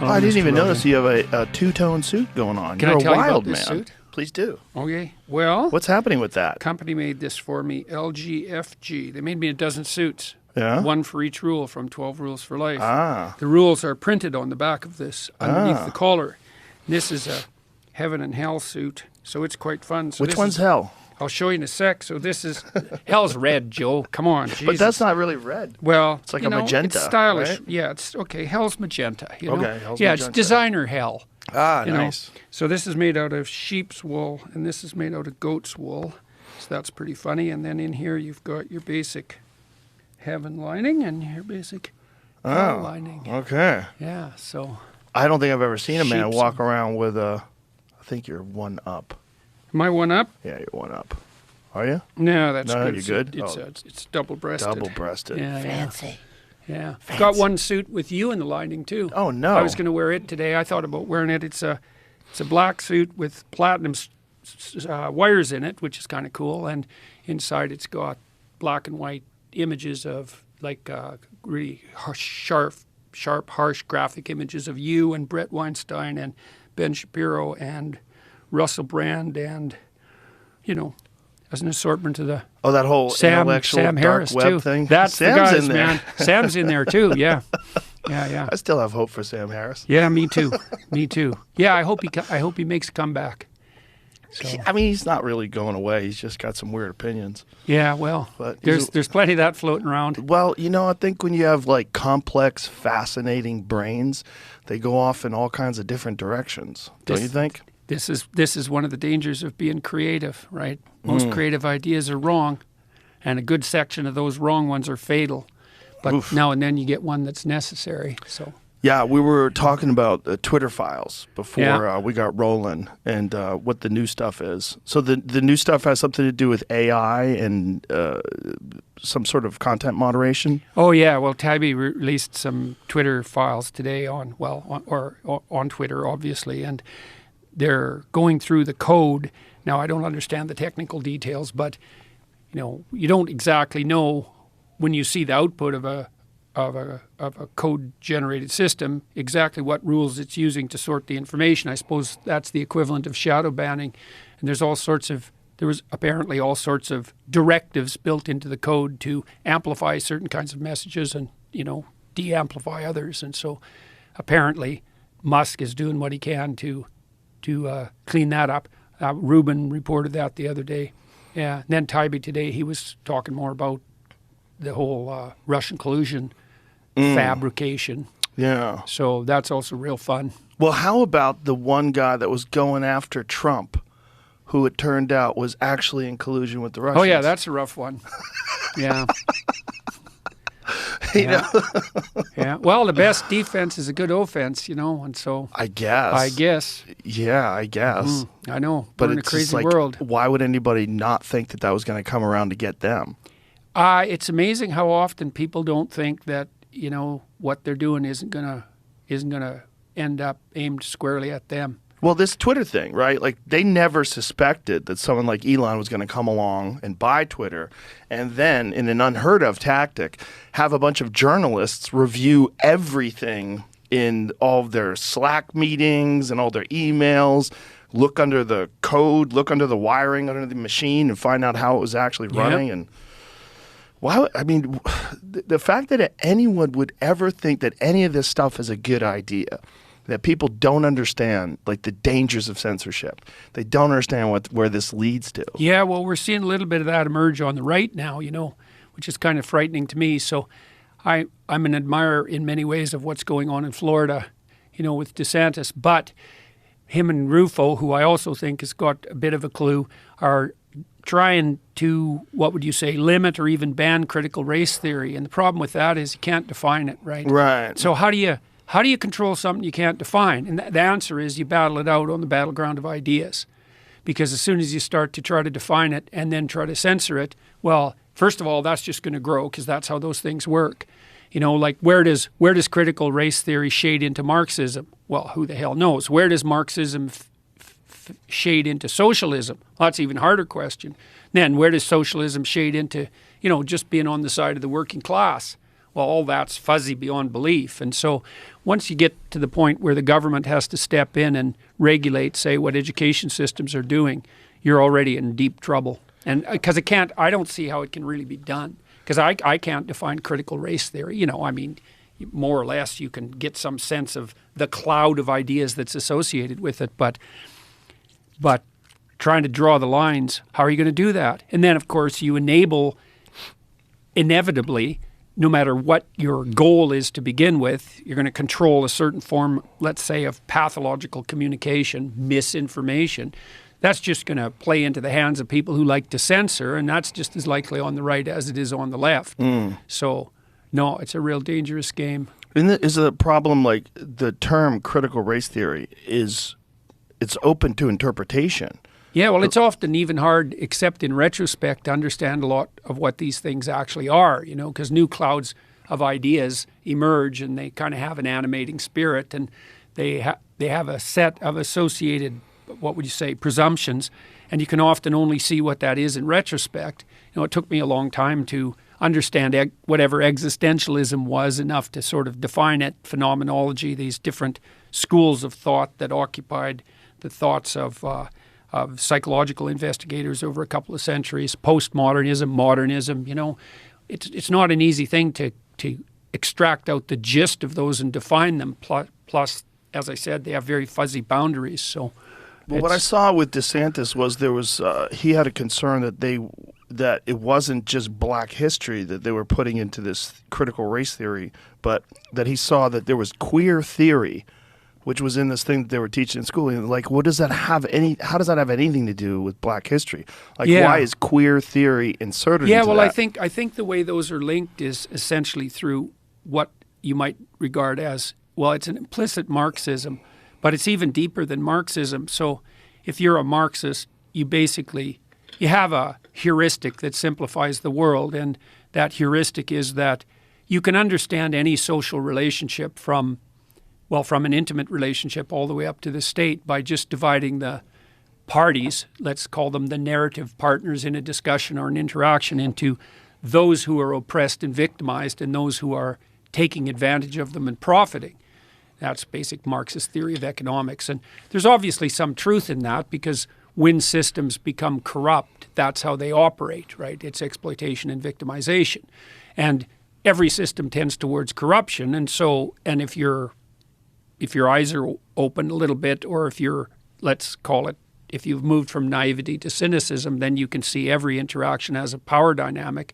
Oh, I didn't even notice you have a two-tone suit going on. Can You're I tell a wild you about this man. suit? Please do. Okay. Well, What's happening with that? company made this for me, LGFG. They made me a dozen suits. Yeah? One for each rule from 12 Rules for Life. Ah. The rules are printed on the back of this underneath the collar. This is a heaven and hell suit, so it's quite fun. So Which one's hell? I'll show you in a sec. So this is hell's red, Joe. Come on, Jesus. But that's not really red. Well, It's like you a know, magenta, It's stylish. right? Yeah, it's okay. Hell's magenta. You know? Okay, hell's yeah, magenta. it's designer hell. Ah, you know. nice. So this is made out of sheep's wool, and this is made out of goat's wool. So that's pretty funny. And then in here you've got your basic heaven lining and your basic hell lining. Okay. Yeah. So I don't think I've ever seen a man Sheep's- walk around with a... I think you're one up. am I one up? Yeah, you're one up. Are you? No, that's No, good. you're good? It's, Oh. it's double-breasted. Double-breasted. Yeah, Fancy. yeah. Got one suit with you in the lining too. Oh, no. I was going to wear it today. I thought about wearing it. It's a black suit with platinum wires in it, which is kind of cool. And inside it's got black and white images of like really sharp, harsh graphic images of you and Brett Weinstein and Ben Shapiro and Russell Brand and, you know, as an assortment of the Oh, that whole intellectual Sam dark Harris web too. thing? That's Sam's the guys, in there. man. Sam's in there too. Yeah, yeah. I still have hope for Sam Harris. Yeah, me too. Me too. Yeah, I hope he makes a comeback. So, I mean, he's not really going away. He's just got some weird opinions. yeah, well, But he's there's plenty of that floating around. Well, you know, I think when you have like complex, fascinating brains, they go off in all kinds of different directions. Don't you think? This is one of the dangers of being creative, right? Most creative ideas are wrong, and a good section of those wrong ones are fatal. But now and then you get one that's necessary. So Yeah, we were talking about Twitter files before Yeah. we got rolling and what the new stuff is. So the new stuff has something to do with AI and some sort of content moderation. oh yeah, well Tabby released some Twitter files today on Twitter obviously, and they're going through the code. Now I don't understand the technical details, but you know, you don't exactly know when you see the output of a code generated system exactly what rules it's using to sort the information. I suppose that's the equivalent of shadow banning, and there was apparently all sorts of directives built into the code to amplify certain kinds of messages and, you know, de-amplify others. And so apparently Musk is doing what he can to clean that up. Ruben reported that the other day. Yeah. And then Tybee today, he was talking more about the whole Russian collusion fabrication. Yeah. So that's also real fun. Well, how about the one guy that was going after Trump, who it turned out was actually in collusion with the Russians? Oh, yeah, that's a rough one. Yeah. You know? Yeah. Well, the best defense is a good offense, you know, and so I guess. Yeah, I guess. I know. But We're in a it's crazy just like, world. why would anybody not think that was going to come around to get them? It's amazing how often people don't think that, you know, what they're doing isn't gonna end up aimed squarely at them. Well, this Twitter thing, right? Like, they never suspected that someone like Elon was going to come along and buy Twitter and then, in an unheard of tactic, have a bunch of journalists review everything in all of their Slack meetings and all their emails, look under the code, look under the wiring under the machine and find out how it was actually running. And why? I mean, the fact that anyone would ever think that any of this stuff is a good idea, that people don't understand, like, the dangers of censorship. They don't understand where this leads to. Yeah, well, we're seeing a little bit of that emerge on the right now, you know, which is kind of frightening to me. So I'm an admirer in many ways of what's going on in Florida, you know, with DeSantis. But him and Rufo, who I also think has got a bit of a clue, are trying to, what would you say, limit or even ban critical race theory. And the problem with that is you can't define it, right? Right. So how do you control something you can't define? And the answer is you battle it out on the battleground of ideas. Because as soon as you start to try to define it and then try to censor it, well, first of all, that's just going to grow because that's how those things work. You know, like where does critical race theory shade into Marxism? Well, who the hell knows? Where does Marxism shade into socialism? Well, that's an even harder question. Then where does socialism shade into, you know, just being on the side of the working class? Well, all that's fuzzy beyond belief. And so once you get to the point where the government has to step in and regulate, say, what education systems are doing, you're already in deep trouble. And because I don't see how it can really be done. Because I can't define critical race theory. I mean, more or less you can get some sense of the cloud of ideas that's associated with it. But trying to draw the lines, how are you going to do that? And then, of course, you enable, inevitably, no matter what your goal is to begin with, you're going to control a certain form, let's say, of pathological communication, misinformation. That's just going to play into the hands of people who like to censor, and that's just as likely on the right as it is on the left. So, no, it's a real dangerous game. Is the problem like the term critical race theory it's open to interpretation? Yeah, well, it's often even hard, except in retrospect, to understand a lot of what these things actually are, because new clouds of ideas emerge and they kind of have an animating spirit, and they have a set of associated, what would you say, presumptions, and you can often only see what that is in retrospect. It took me a long time to understand whatever existentialism was enough to sort of define it, phenomenology, these different schools of thought that occupied the thoughts of psychological investigators over a couple of centuries, postmodernism, modernism. It's not an easy thing to extract out the gist of those and define them. Plus, as I said, they have very fuzzy boundaries. So, well, what I saw with DeSantis was he had a concern that it wasn't just black history that they were putting into this critical race theory, but that he saw that there was queer theory, which was in this thing that they were teaching in school. And like, how does that have anything to do with black history? Like, why is queer theory inserted into that? I think the way those are linked is essentially through what you might regard as, it's an implicit Marxism, but it's even deeper than Marxism. So if you're a Marxist, you have a heuristic that simplifies the world, and that heuristic is that you can understand any social relationship from an intimate relationship all the way up to the state by just dividing the parties, let's call them the narrative partners in a discussion or an interaction, into those who are oppressed and victimized and those who are taking advantage of them and profiting. That's basic Marxist theory of economics. And there's obviously some truth in that, because when systems become corrupt, that's how they operate, right? It's exploitation and victimization. And every system tends towards corruption. And if your eyes are open a little bit, or if you've moved from naivety to cynicism, then you can see every interaction as a power dynamic.